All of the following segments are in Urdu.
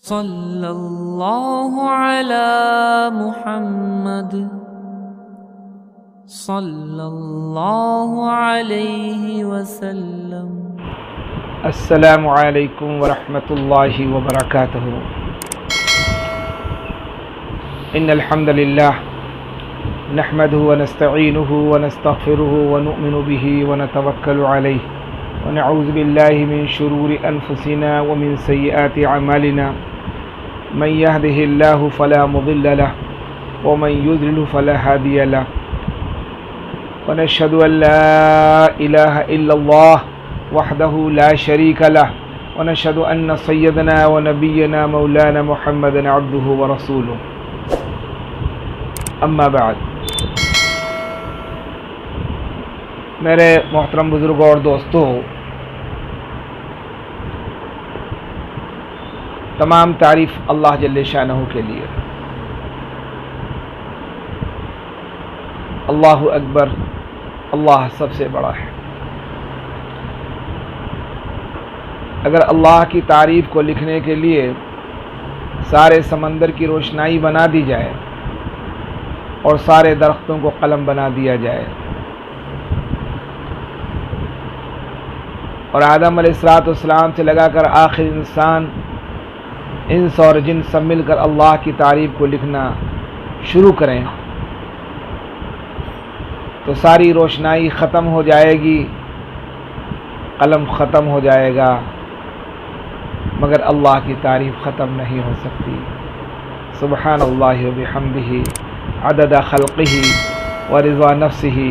صلی اللہ علی محمد صلی اللہ علیہ وسلم۔ السلام علیکم ورحمۃ اللہ وبرکاتہ۔ ان الحمد للہ نحمده ونستعینه ونستغفره ونؤمن به ونتوکل علیہ ونعوذ باللہ من شرور انفسنا ومن سیئات اعمالنا من يهده الله فلا مضل له ومن يضلل فلا هادي له ونشهد ان لا اله الا الله وحده لا شريك له ونشهد ان سيدنا ونبينا مولانا محمدا عبده ورسوله اما بعد۔ میرے محترم بزرگوں اور دوستوں، تمام تعریف اللہ جل شانہ کے لیے۔ اللہ اکبر، اللہ سب سے بڑا ہے۔ اگر اللہ کی تعریف کو لکھنے کے لیے سارے سمندر کی روشنائی بنا دی جائے اور سارے درختوں کو قلم بنا دیا جائے اور آدم علیہ السلام سے لگا کر آخر انسان، انس اور جن سب مل کر اللہ کی تعریف کو لکھنا شروع کریں تو ساری روشنائی ختم ہو جائے گی، قلم ختم ہو جائے گا، مگر اللہ کی تعریف ختم نہیں ہو سکتی۔ سبحان اللہ وبحمدہ عدد خلقہ ورضا نفسہ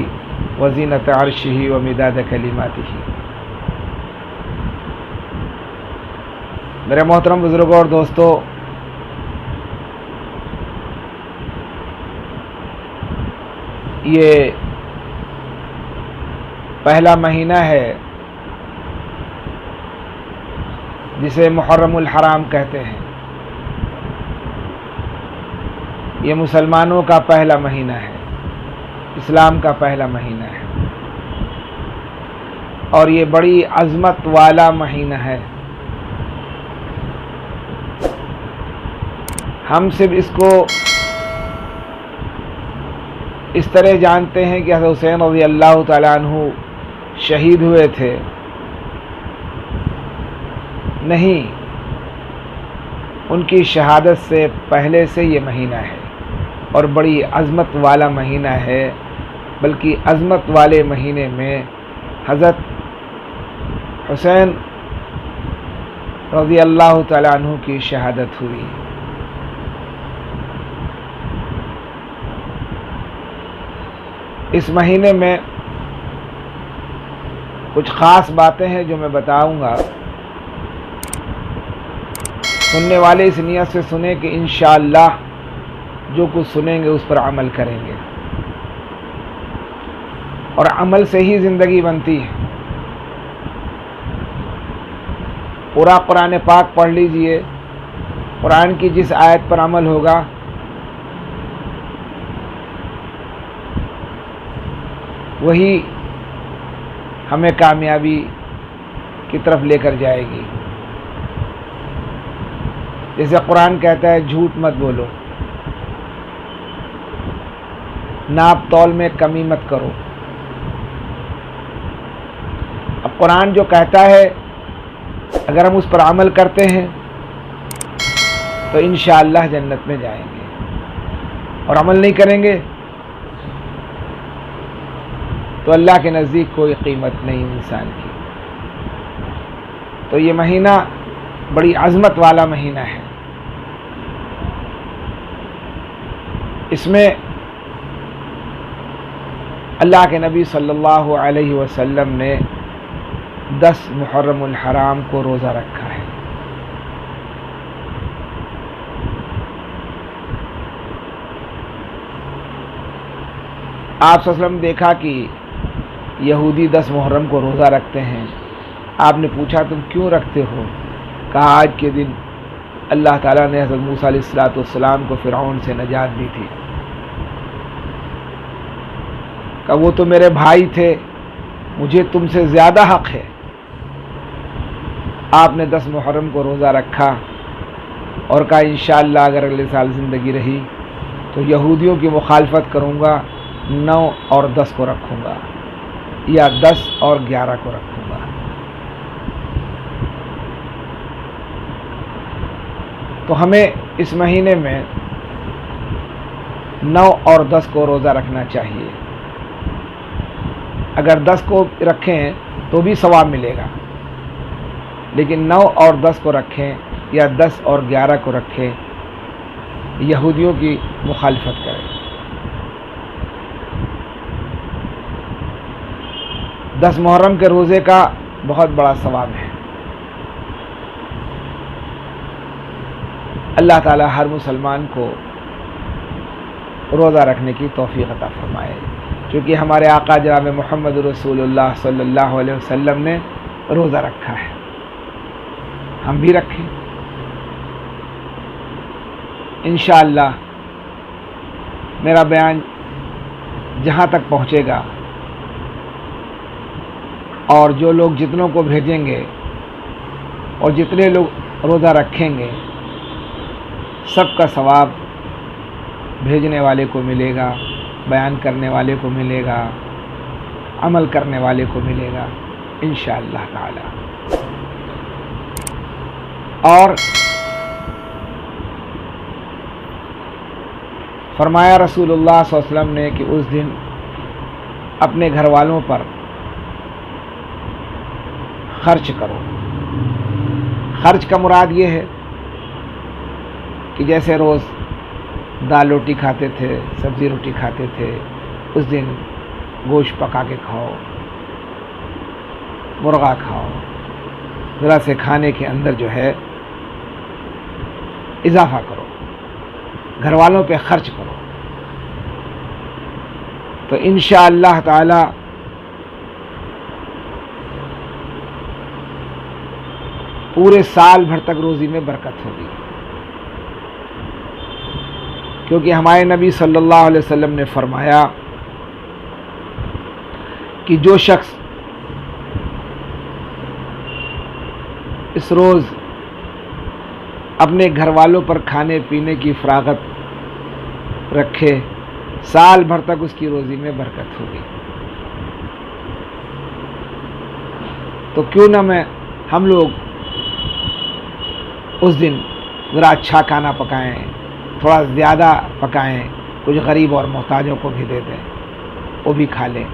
وزینۃ عرشہ ومداد کلماتہ۔ میرے محترم بزرگوں اور دوستوں، یہ پہلا مہینہ ہے جسے محرم الحرام کہتے ہیں۔ یہ مسلمانوں کا پہلا مہینہ ہے، اسلام کا پہلا مہینہ ہے، اور یہ بڑی عظمت والا مہینہ ہے۔ ہم صرف اس کو اس طرح جانتے ہیں کہ حضرت حسین رضی اللہ تعالیٰ عنہ شہید ہوئے تھے، نہیں، ان کی شہادت سے پہلے سے یہ مہینہ ہے اور بڑی عظمت والا مہینہ ہے، بلکہ عظمت والے مہینے میں حضرت حسین رضی اللہ تعالیٰ عنہ کی شہادت ہوئی۔ اس مہینے میں کچھ خاص باتیں ہیں جو میں بتاؤں گا، سننے والے اس نیت سے سنیں کہ انشاءاللہ جو کچھ سنیں گے اس پر عمل کریں گے، اور عمل سے ہی زندگی بنتی ہے۔ پورا قرآن پاک پڑھ لیجئے، قرآن کی جس آیت پر عمل ہوگا وہی ہمیں کامیابی کی طرف لے کر جائے گی۔ جیسے قرآن کہتا ہے جھوٹ مت بولو، ناپ تول میں کمی مت کرو۔ اب قرآن جو کہتا ہے اگر ہم اس پر عمل کرتے ہیں تو انشاءاللہ جنت میں جائیں گے، اور عمل نہیں کریں گے تو اللہ کے نزدیک کوئی قیمت نہیں انسان کی۔ تو یہ مہینہ بڑی عظمت والا مہینہ ہے۔ اس میں اللہ کے نبی صلی اللہ علیہ وسلم نے 10 محرم الحرام کو روزہ رکھا ہے۔ آپ صلی اللہ علیہ وسلم دیکھا کہ یہودی 10 محرم کو روزہ رکھتے ہیں۔ آپ نے پوچھا تم کیوں رکھتے ہو؟ کہا آج کے دن اللہ تعالیٰ نے حضرت موسیٰ علیہ السلام کو فرعون سے نجات دی تھی۔ کہا وہ تو میرے بھائی تھے، مجھے تم سے زیادہ حق ہے۔ آپ نے 10 محرم کو روزہ رکھا اور کہا انشاءاللہ اگر اگلے سال زندگی رہی تو یہودیوں کی مخالفت کروں گا، 9 اور 10 کو رکھوں گا یا 10 اور 11 کو رکھوں گا۔ تو ہمیں اس مہینے میں 9 اور 10 کو روزہ رکھنا چاہیے۔ اگر 10 کو رکھیں تو بھی ثواب ملے گا، لیکن 9 اور 10 کو رکھیں یا 10 اور 11 کو رکھیں، یہودیوں کی مخالفت کریں۔ 10 محرم کے روزے کا بہت بڑا ثواب ہے۔ اللہ تعالی ہر مسلمان کو روزہ رکھنے کی توفیق عطا فرمائے، کیونکہ ہمارے آقا جناب محمد رسول اللہ صلی اللہ علیہ وسلم نے روزہ رکھا ہے، ہم بھی رکھیں۔ انشاءاللہ میرا بیان جہاں تک پہنچے گا اور جو لوگ جتنوں کو بھیجیں گے اور جتنے لوگ روزہ رکھیں گے، سب کا ثواب بھیجنے والے کو ملے گا، بیان کرنے والے کو ملے گا، عمل کرنے والے کو ملے گا انشاءاللہ تعالی۔ اور فرمایا رسول اللہ صلی اللہ علیہ وسلم نے کہ اس دن اپنے گھر والوں پر خرچ کرو۔ خرچ کا مراد یہ ہے کہ جیسے روز دال روٹی کھاتے تھے، سبزی روٹی کھاتے تھے، اس دن گوشت پکا کے کھاؤ، مرغا کھاؤ، ذرا سے کھانے کے اندر جو ہے اضافہ کرو، گھر والوں پہ خرچ کرو، تو انشاءاللہ تعالی پورے سال بھر تک روزی میں برکت ہوگی، کیونکہ ہمارے نبی صلی اللہ علیہ وسلم نے فرمایا کہ جو شخص اس روز اپنے گھر والوں پر کھانے پینے کی فراغت رکھے، سال بھر تک اس کی روزی میں برکت ہوگی۔ تو کیوں نہ ہم لوگ اس دن ذرا اچھا کھانا پکائیں، تھوڑا زیادہ پکائیں، کچھ غریب اور محتاجوں کو بھی دے دیں، وہ بھی کھا لیں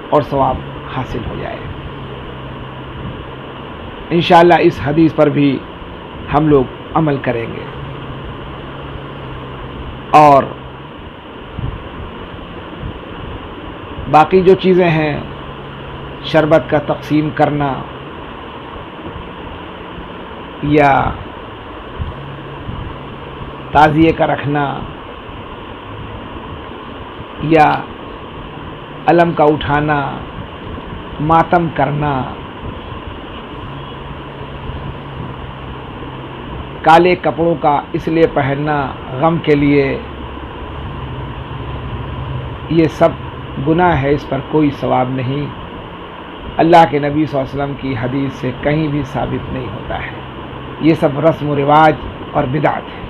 اور ثواب حاصل ہو جائے۔ انشاءاللہ اس حدیث پر بھی ہم لوگ عمل کریں گے۔ اور باقی جو چیزیں ہیں، شربت کا تقسیم کرنا یا تعزیے کا رکھنا یا علم کا اٹھانا، ماتم کرنا، کالے کپڑوں کا اس لیے پہننا غم کے لیے، یہ سب گناہ ہے، اس پر کوئی ثواب نہیں۔ اللہ کے نبی صلی اللہ علیہ وسلم کی حدیث سے کہیں بھی ثابت نہیں ہوتا ہے، یہ سب رسم و رواج اور بدعت ہے،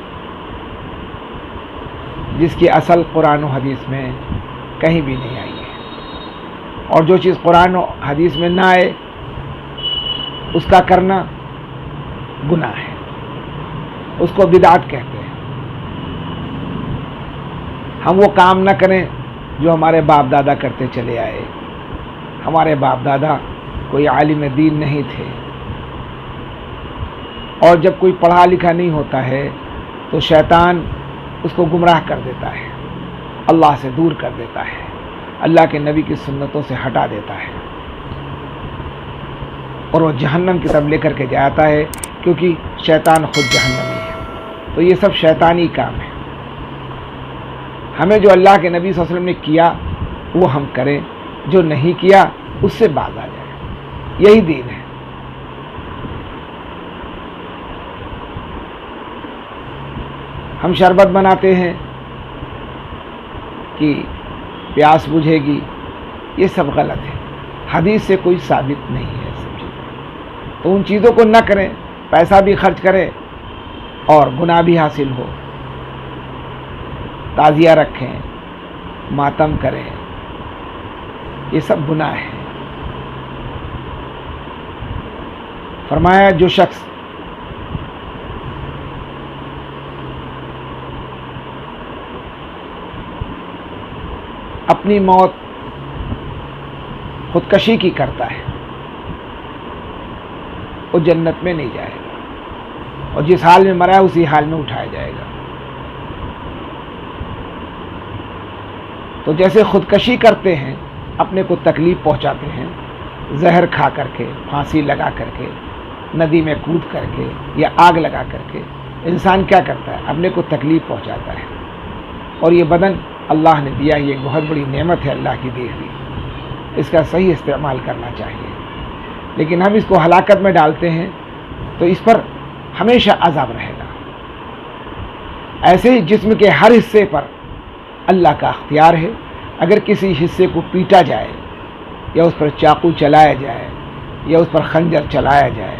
جس کی اصل قرآن و حدیث میں کہیں بھی نہیں آئی ہے۔ اور جو چیز قرآن و حدیث میں نہ آئے اس کا کرنا گناہ ہے، اس کو بدعت کہتے ہیں۔ ہم وہ کام نہ کریں جو ہمارے باپ دادا کرتے چلے آئے۔ ہمارے باپ دادا کوئی عالم دین نہیں تھے، اور جب کوئی پڑھا لکھا نہیں ہوتا ہے تو شیطان اس کو گمراہ کر دیتا ہے، اللہ سے دور کر دیتا ہے، اللہ کے نبی کی سنتوں سے ہٹا دیتا ہے، اور وہ جہنم کی طرف لے کر کے جاتا ہے، کیونکہ شیطان خود جہنمی ہے۔ تو یہ سب شیطانی کام ہے۔ ہمیں جو اللہ کے نبی صلی اللہ علیہ وسلم نے کیا وہ ہم کریں، جو نہیں کیا اس سے باز آ جائیں، یہی دین ہے۔ ہم شربت بناتے ہیں کہ پیاس بجھے گی، یہ سب غلط ہے، حدیث سے کوئی ثابت نہیں ہے سب چیزیں، تو ان چیزوں کو نہ کریں، پیسہ بھی خرچ کریں اور گناہ بھی حاصل ہو، تعزیہ رکھیں، ماتم کریں، یہ سب گناہ ہے۔ فرمایا جو شخص اپنی موت خودکشی کی کرتا ہے وہ جنت میں نہیں جائے گا، اور جس حال میں مرا ہے اسی حال میں اٹھایا جائے گا۔ تو جیسے خودکشی کرتے ہیں، اپنے کو تکلیف پہنچاتے ہیں، زہر کھا کر کے، پھانسی لگا کر کے، ندی میں کود کر کے یا آگ لگا کر کے انسان کیا کرتا ہے؟ اپنے کو تکلیف پہنچاتا ہے۔ اور یہ بدن اللہ نے دیا، یہ بہت بڑی نعمت ہے اللہ کی دی ہوئی، اس کا صحیح استعمال کرنا چاہیے۔ لیکن ہم اس کو ہلاکت میں ڈالتے ہیں تو اس پر ہمیشہ عذاب رہے گا۔ ایسے ہی جسم کے ہر حصے پر اللہ کا اختیار ہے، اگر کسی حصے کو پیٹا جائے یا اس پر چاقو چلایا جائے یا اس پر خنجر چلایا جائے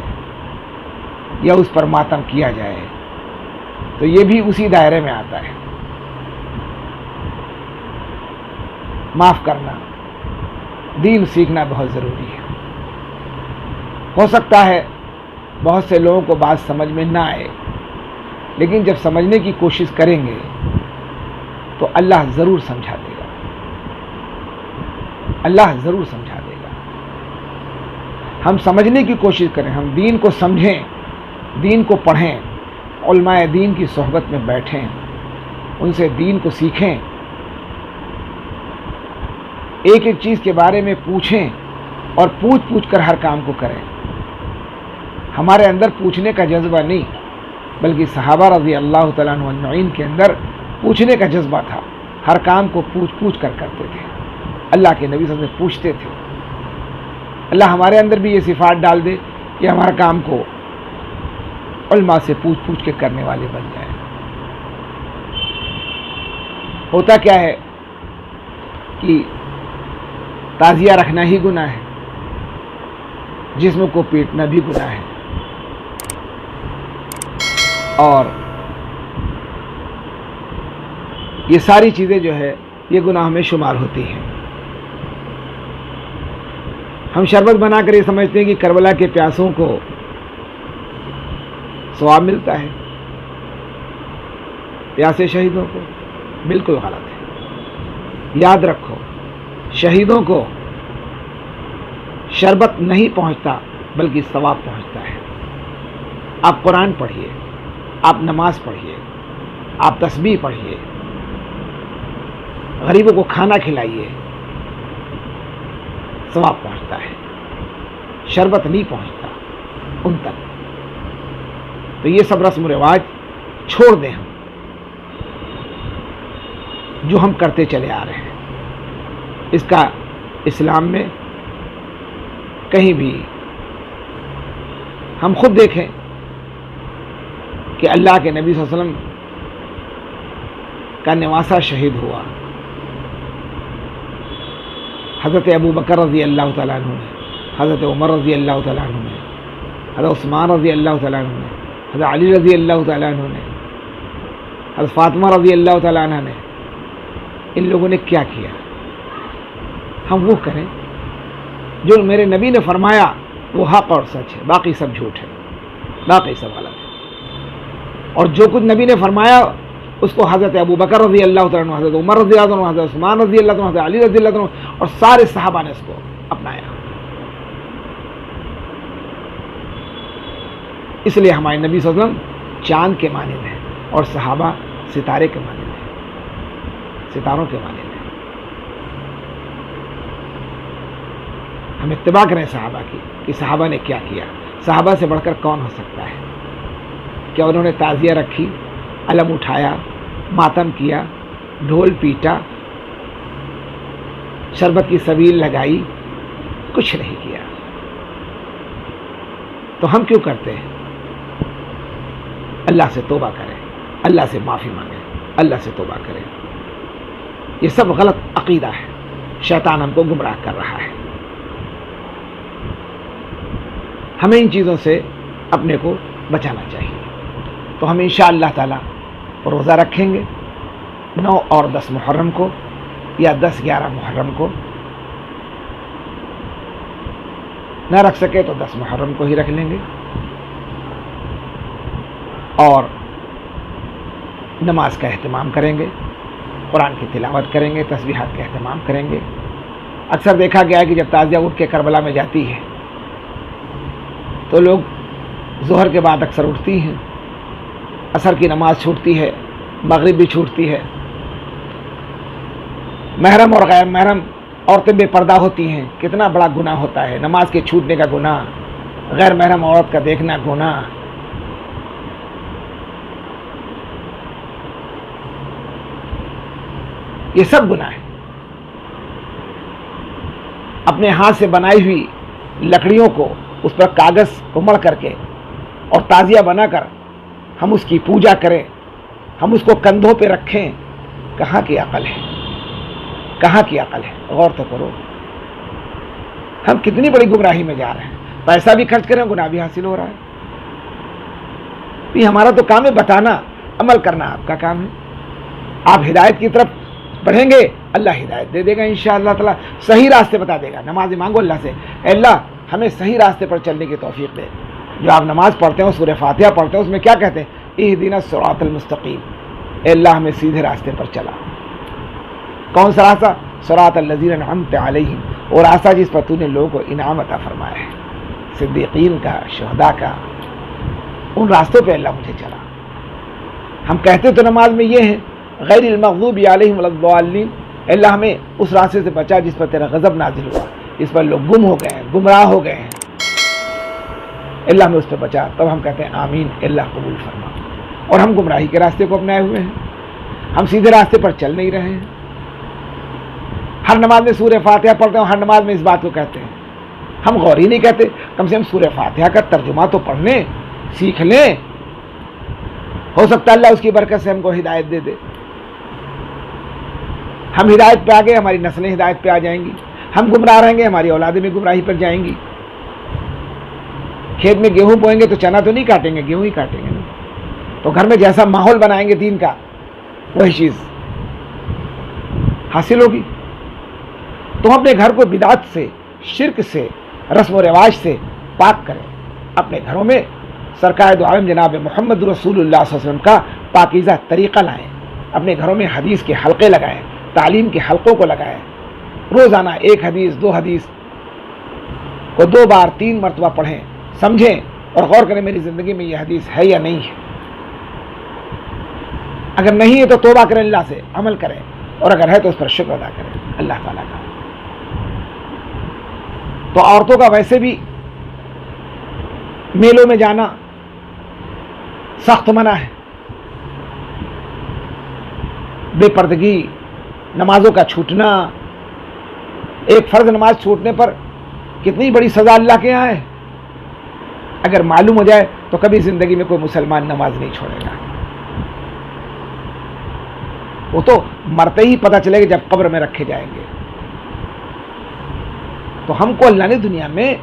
یا اس پر ماتم کیا جائے تو یہ بھی اسی دائرے میں آتا ہے۔ معاف کرنا، دین سیکھنا بہت ضروری ہے۔ ہو سکتا ہے بہت سے لوگوں کو بات سمجھ میں نہ آئے، لیکن جب سمجھنے کی کوشش کریں گے تو اللہ ضرور سمجھا دے گا، اللہ ضرور سمجھا دے گا۔ ہم سمجھنے کی کوشش کریں، ہم دین کو سمجھیں، دین کو پڑھیں، علماء دین کی صحبت میں بیٹھیں، ان سے دین کو سیکھیں، ایک ایک چیز کے بارے میں پوچھیں اور پوچھ پوچھ کر ہر کام کو کریں۔ ہمارے اندر پوچھنے کا جذبہ نہیں، بلکہ صحابہ رضی اللہ تعالیٰ عنہ اجمعین کے اندر پوچھنے کا جذبہ تھا، ہر کام کو پوچھ پوچھ کر کرتے تھے۔ اللہ کے نبی صلی اللہ علیہ وسلم پوچھتے تھے۔ اللہ ہمارے اندر بھی یہ صفات ڈال دے کہ ہمارا کام کو علماء سے پوچھ پوچھ کے کرنے والے بن جائیں۔ ہوتا کیا ہے کہ تعزیہ رکھنا ہی گناہ ہے، جسم کو پیٹنا بھی گناہ ہے، اور یہ ساری چیزیں جو ہے یہ گناہ میں شمار ہوتی ہیں۔ ہم شربت بنا کر یہ سمجھتے ہیں کہ کربلا کے پیاسوں کو ثواب ملتا ہے، پیاسے شہیدوں کو، بالکل غلط ہے۔ یاد رکھو، شہیدوں کو شربت نہیں پہنچتا بلکہ ثواب پہنچتا ہے۔ آپ قرآن پڑھیے، آپ نماز پڑھیے، آپ تسبیح پڑھیے، غریبوں کو کھانا کھلائیے، ثواب پہنچتا ہے، شربت نہیں پہنچتا ان تک۔ تو یہ سب رسم و رواج چھوڑ دیں ہم، جو ہم کرتے چلے آ رہے ہیں۔ اس کا اسلام میں کہیں بھی ہم خود دیکھیں کہ اللہ کے نبی صلی اللہ علیہ وسلم کا نواسہ شہید ہوا، حضرت ابو بکر رضی اللہ تعالیٰ عنہ نے، حضرت عمر رضی اللہ تعالیٰ عنہ نے، حضرت عثمان رضی اللہ تعالیٰ عنہ نے، حضرت علی رضی اللہ تعالیٰ عنہ نے، حضرت فاطمہ رضی اللہ تعالیٰ عنہ نے، ان لوگوں نے کیا کیا؟ ہم وہ کریں جو میرے نبی نے فرمایا وہ حق اور سچ ہے، باقی سب جھوٹ ہے، باقی سب غلط ہے۔ اور جو کچھ نبی نے فرمایا اس کو حضرت ابو بکر رضی اللہ تعالیٰ عنہ، حضرت عمر رضی اللہ عنہ، حضرت عثمان رضی اللہ عنہ، حضرت علی رضی اللہ عنہ اور سارے صحابہ نے اس کو اپنایا۔ اس لیے ہمارے نبی صلی اللہ علیہ وسلم چاند کے مانند ہیں اور صحابہ ستارے کے مانند ہیں، ستاروں کے مانند ہیں۔ ہم اتباع کریں صحابہ کی کہ صحابہ نے کیا کیا۔ صحابہ سے بڑھ کر کون ہو سکتا ہے؟ کیا انہوں نے تعزیہ رکھی، علم اٹھایا، ماتم کیا، ڈھول پیٹا، شربت کی سبیل لگائی؟ کچھ نہیں کیا۔ تو ہم کیوں کرتے ہیں؟ اللہ سے توبہ کریں، اللہ سے معافی مانگیں، اللہ سے توبہ کریں۔ یہ سب غلط عقیدہ ہے، شیطان ہم کو گمراہ کر رہا ہے۔ ہمیں ان چیزوں سے اپنے کو بچانا چاہیے۔ تو ہم انشاءاللہ تعالی روزہ رکھیں گے 9 اور 10 محرم کو یا 10-11 محرم کو، نہ رکھ سکے تو 10 محرم کو ہی رکھ لیں گے، اور نماز کا اہتمام کریں گے، قرآن کی تلاوت کریں گے، تسبیحات کا اہتمام کریں گے۔ اکثر دیکھا گیا ہے کہ جب تازیہ اٹھ کے کربلا میں جاتی ہے تو لوگ ظہر کے بعد اکثر اٹھتی ہیں، عصر کی نماز چھوٹتی ہے، مغرب بھی چھوٹتی ہے، محرم اور غیر محرم عورتیں بے پردہ ہوتی ہیں، کتنا بڑا گناہ ہوتا ہے، نماز کے چھوٹنے کا گناہ، غیر محرم عورت کا دیکھنا گناہ۔ یہ سب گناہ ہے۔ اپنے ہاتھ سے بنائی ہوئی لکڑیوں کو اس پر کاغذ کو مڑ کر کے اور تازیہ بنا کر ہم اس کی پوجا کریں، ہم اس کو کندھوں پہ رکھیں، کہاں کی عقل ہے؟ کہاں کی عقل ہے؟ غور تو کرو، ہم کتنی بڑی گمراہی میں جا رہے ہیں۔ پیسہ بھی خرچ کریں، گناہ بھی حاصل ہو رہا ہے۔ یہ ہمارا تو کام ہے بتانا، عمل کرنا آپ کا کام ہے۔ آپ ہدایت کی طرف بڑھیں گے، اللہ ہدایت دے دے گا انشاءاللہ تعالی، صحیح راستے بتا دے گا۔ نماز مانگو اللہ سے، اے اللہ ہمیں صحیح راستے پر چلنے کی توفیق دے۔ جو آپ نماز پڑھتے ہیں، سورہ فاتحہ پڑھتے ہیں، اس میں کیا کہتے ہیں؟ اہدنا الصراط المستقیم، اے اللہ ہمیں سیدھے راستے پر چلا۔ کون سا راستہ؟ صراط الذین انعمت علیہم، وہ راستہ جس پر تو نے لوگوں کو انعام عطا فرمایا ہے، صدیقین کا، شہداء کا، ان راستوں پہ اللہ مجھے چلا۔ ہم کہتے تو نماز میں یہ ہیں غیر المغضوب علیہم ولا الضالین، اللہ ہمیں اس راستے سے بچا جس پر تیرا غضب نازل ہوا، جس پر لوگ گم ہو گئے ہیں، گمراہ ہو گئے ہیں، اللہ ہمیں اس پہ بچا۔ تب ہم کہتے ہیں آمین، اللہ قبول فرما۔ اور ہم گمراہی کے راستے کو اپنائے ہوئے ہیں، ہم سیدھے راستے پر چل نہیں رہے ہیں۔ ہر نماز میں سورہ فاتحہ پڑھتے ہیں، ہر نماز میں اس بات کو کہتے ہیں، ہم غور ہی نہیں کہتے۔ کم سے کم سورہ فاتحہ کا ترجمہ تو پڑھ لیں، سیکھ لیں، ہو سکتا ہے اللہ اس کی برکت سے ہم کو ہدایت دے دے۔ ہم ہدایت پہ آ گئے، ہماری نسلیں ہدایت پہ آ جائیں گی، ہم گمراہ رہیں گے، ہماری اولادیں بھی گمراہی پر جائیں گی۔ کھیت میں گیہوں بوئیں گے تو چنا تو نہیں کاٹیں گے، گیہوں ہی کاٹیں گے۔ تو گھر میں جیسا ماحول بنائیں گے دین کا، وہی چیز حاصل ہوگی۔ تو ہم اپنے گھر کو بدعت سے، شرک سے، رسم و رواج سے پاک کریں۔ اپنے گھروں میں سرکار دو عالم جناب محمد رسول اللہ صلی اللہ علیہ وسلم کا پاکیزہ طریقہ لائیں۔ اپنے گھروں میں حدیث کے حلقے لگائیں، تعلیم کے حلقوں کو لگائیں۔ روزانہ 1 حدیث 2 حدیث کو 2 بار 3 مرتبہ پڑھیں، سمجھیں اور غور کریں میری زندگی میں یہ حدیث ہے یا نہیں ہے۔ اگر نہیں ہے تو توبہ کریں، اللہ سے عمل کریں، اور اگر ہے تو اس پر شکر ادا کریں اللہ تعالیٰ کا۔ تو عورتوں کا ویسے بھی میلوں میں جانا سخت منع ہے۔ بے پردگی، نمازوں کا چھوٹنا، ایک فرض نماز چھوٹنے پر کتنی بڑی سزا اللہ کے یہاں ہے۔ اگر معلوم ہو جائے تو کبھی زندگی میں کوئی مسلمان نماز نہیں چھوڑے گا۔ وہ تو مرتے ہی پتہ چلے گا جب قبر میں رکھے جائیں گے۔ تو ہم کو اللہ نے دنیا میں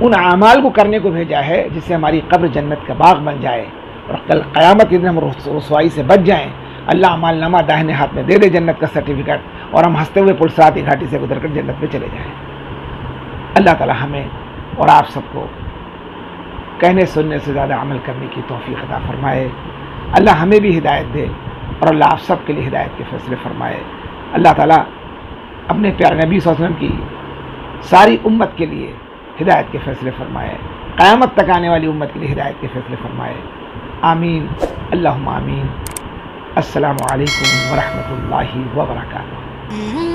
ان اعمال کو کرنے کو بھیجا ہے جس سے ہماری قبر جنت کا باغ بن جائے، اور کل قیامت کے دن ہم رسوائی سے بچ جائیں۔ اللہ اعمال نامہ داہنے ہاتھ میں دے دے جنت کا سرٹیفکیٹ، اور ہم ہنستے ہوئے پلسراتی گھاٹی سے گزر کر جنت میں چلے جائیں۔ اللہ تعالی ہمیں اور آپ سب کو کہنے سننے سے زیادہ عمل کرنے کی توفیق عطا فرمائے۔ اللہ ہمیں بھی ہدایت دے، اور اللہ آپ سب کے لیے ہدایت کے فیصلے فرمائے۔ اللہ تعالیٰ اپنے پیارے نبی صلی اللہ علیہ وسلم کی ساری امت کے لیے ہدایت کے فیصلے فرمائے، قیامت تک آنے والی امت کے لیے ہدایت کے فیصلے فرمائے۔ آمین، اللہم آمین۔ السلام علیکم ورحمۃ اللہ وبرکاتہ۔